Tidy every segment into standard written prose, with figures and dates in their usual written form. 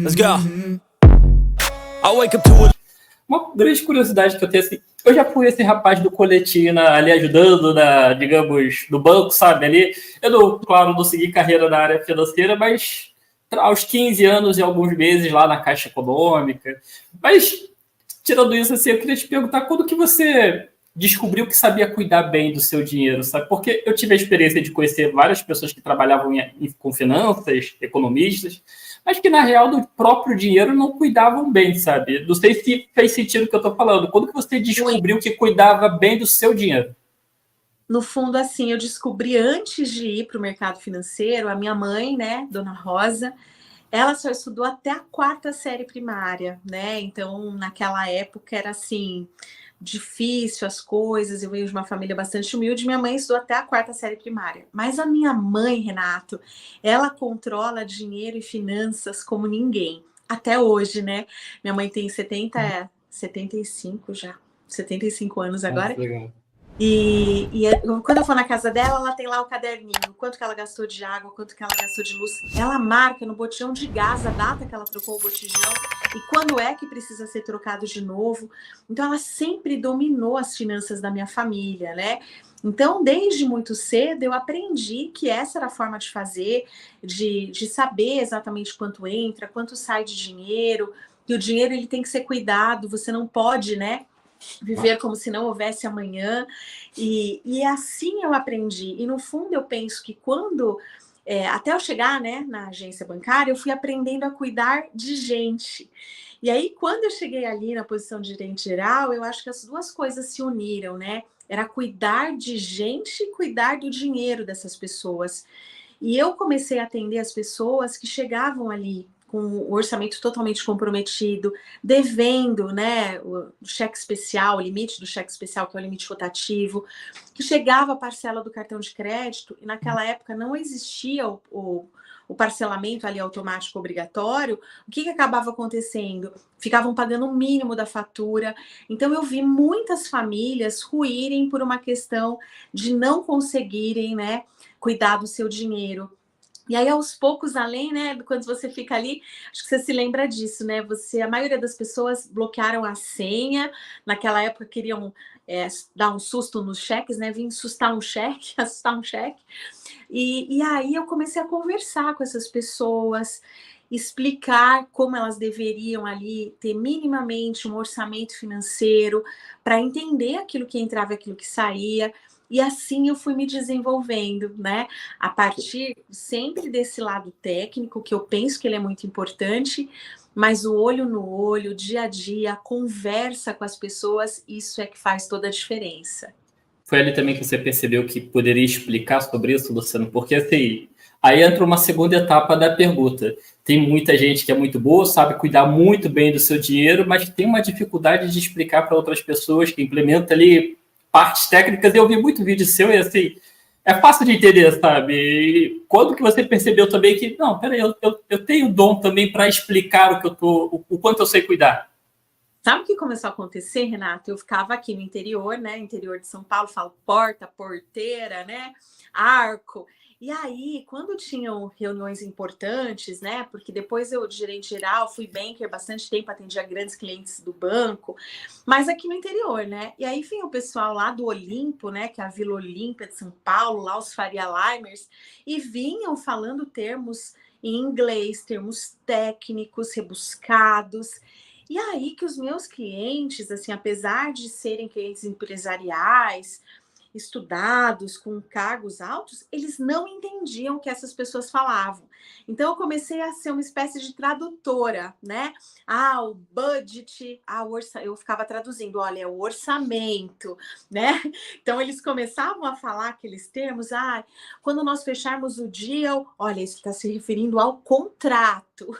Let's go. I wake up to it. Uma grande curiosidade que eu tenho, assim, eu já fui esse rapaz do coletinho ali ajudando, digamos, no banco, sabe? Ali, claro, não segui carreira na área financeira, mas aos 15 anos e alguns meses lá na Caixa Econômica. Mas, tirando isso, assim, eu queria te perguntar quando que você descobriu que sabia cuidar bem do seu dinheiro, sabe? Porque eu tive a experiência de conhecer várias pessoas que trabalhavam com finanças, economistas, mas que, na real, do próprio dinheiro não cuidavam bem, sabe? Não sei se fez sentido o que eu estou falando. Quando que você descobriu que cuidava bem do seu dinheiro? No fundo, assim, eu descobri antes de ir para o mercado financeiro, a minha mãe, né, Dona Rosa, ela só estudou até a 4ª série primária, né? Então, naquela época era assim, difícil as coisas. Eu venho de uma família bastante humilde. Minha mãe estudou até a 4ª série primária. Mas a minha mãe, Renato, ela controla dinheiro e finanças como ninguém. Até hoje, né? Minha mãe tem 75 já. 75 anos agora. Legal. E quando eu for na casa dela, ela tem lá o caderninho, quanto que ela gastou de água, quanto que ela gastou de luz. Ela marca no botijão de gás a data que ela trocou o botijão e quando é que precisa ser trocado de novo. Então, ela sempre dominou as finanças da minha família, né? Então, desde muito cedo, eu aprendi que essa era a forma de fazer, de saber exatamente quanto entra, quanto sai de dinheiro, que o dinheiro ele tem que ser cuidado, você não pode, né? Viver como se não houvesse amanhã, e assim eu aprendi. E no fundo eu penso que quando, até eu chegar, né, na agência bancária, eu fui aprendendo a cuidar de gente. E aí quando eu cheguei ali na posição de gerente geral, eu acho que as duas coisas se uniram, né? Era cuidar de gente e cuidar do dinheiro dessas pessoas. E eu comecei a atender as pessoas que chegavam ali com o orçamento totalmente comprometido, devendo, né, o cheque especial, o limite do cheque especial, que é o limite rotativo, que chegava a parcela do cartão de crédito, e naquela época não existia o parcelamento ali automático obrigatório. O que acabava acontecendo? Ficavam pagando o mínimo da fatura. Então eu vi muitas famílias ruírem por uma questão de não conseguirem, né, cuidar do seu dinheiro. E aí, aos poucos, além, né, quando você fica ali, acho que você se lembra disso, né? A maioria das pessoas bloquearam a senha, naquela época queriam dar um susto nos cheques, né? Vim assustar um cheque. E aí eu comecei a conversar com essas pessoas, explicar como elas deveriam ali ter minimamente um orçamento financeiro para entender aquilo que entrava e aquilo que saía. E assim eu fui me desenvolvendo, né? A partir sempre desse lado técnico, que eu penso que ele é muito importante, mas o olho no olho, dia a dia, a conversa com as pessoas, isso é que faz toda a diferença. Foi ali também que você percebeu que poderia explicar sobre isso, Luciano? Porque assim, aí entra uma segunda etapa da pergunta. Tem muita gente que é muito boa, sabe cuidar muito bem do seu dinheiro, mas tem uma dificuldade de explicar para outras pessoas que implementa ali partes técnicas. Eu vi muito vídeo seu e assim, é fácil de entender, sabe? E quando que você percebeu também que, não, peraí, eu tenho dom também para explicar o quanto eu sei cuidar? Sabe o que começou a acontecer, Renato? Eu ficava aqui no interior, né? Interior de São Paulo, falo porta, porteira, né? Arco. E aí, quando tinham reuniões importantes, né? Porque depois eu, de gerente geral, fui banker bastante tempo, atendia grandes clientes do banco, mas aqui no interior, né? E aí vinha o pessoal lá do Olimpo, né? Que é a Vila Olímpia de São Paulo, lá os Faria Limers, e vinham falando termos em inglês, termos técnicos, rebuscados. E aí que os meus clientes, assim, apesar de serem clientes empresariais, estudados, com cargos altos, eles não entendiam o que essas pessoas falavam. Então, eu comecei a ser uma espécie de tradutora, né? O budget, eu ficava traduzindo, olha, é o orçamento, né? Então, eles começavam a falar aqueles termos, quando nós fecharmos o deal, olha, isso está se referindo ao contrato.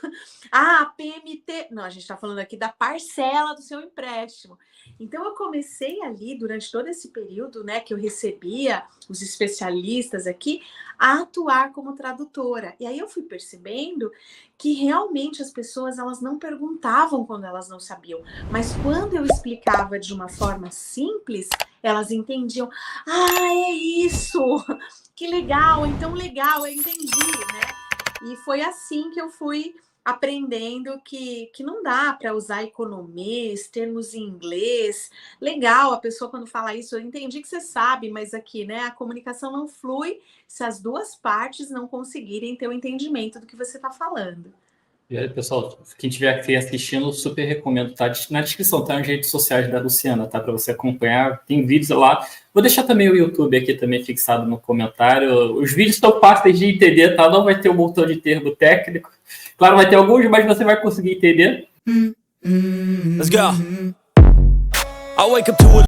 PMT, não, a gente está falando aqui da parcela do seu empréstimo. Então, eu comecei ali, durante todo esse período, né, que eu recebia os especialistas aqui, a atuar como tradutora. E aí eu fui percebendo que realmente as pessoas, elas não perguntavam quando elas não sabiam, mas quando eu explicava de uma forma simples, elas entendiam. É isso! Que legal! Então, legal, eu entendi, né? E foi assim que eu fui aprendendo que não dá para usar economês, termos em inglês. Legal, a pessoa quando fala isso, eu entendi que você sabe, mas aqui, né, a comunicação não flui se as duas partes não conseguirem ter o entendimento do que você está falando. E aí, pessoal, quem estiver aqui assistindo, super recomendo, tá? Na descrição tá as redes sociais da Luciana, tá? Para você acompanhar, tem vídeos lá. Vou deixar também o YouTube aqui também fixado no comentário. Os vídeos estão fáceis de entender, tá? Não vai ter um montão de termo técnico. Claro, vai ter alguns, mas você vai conseguir entender. Let's go. I wake up to a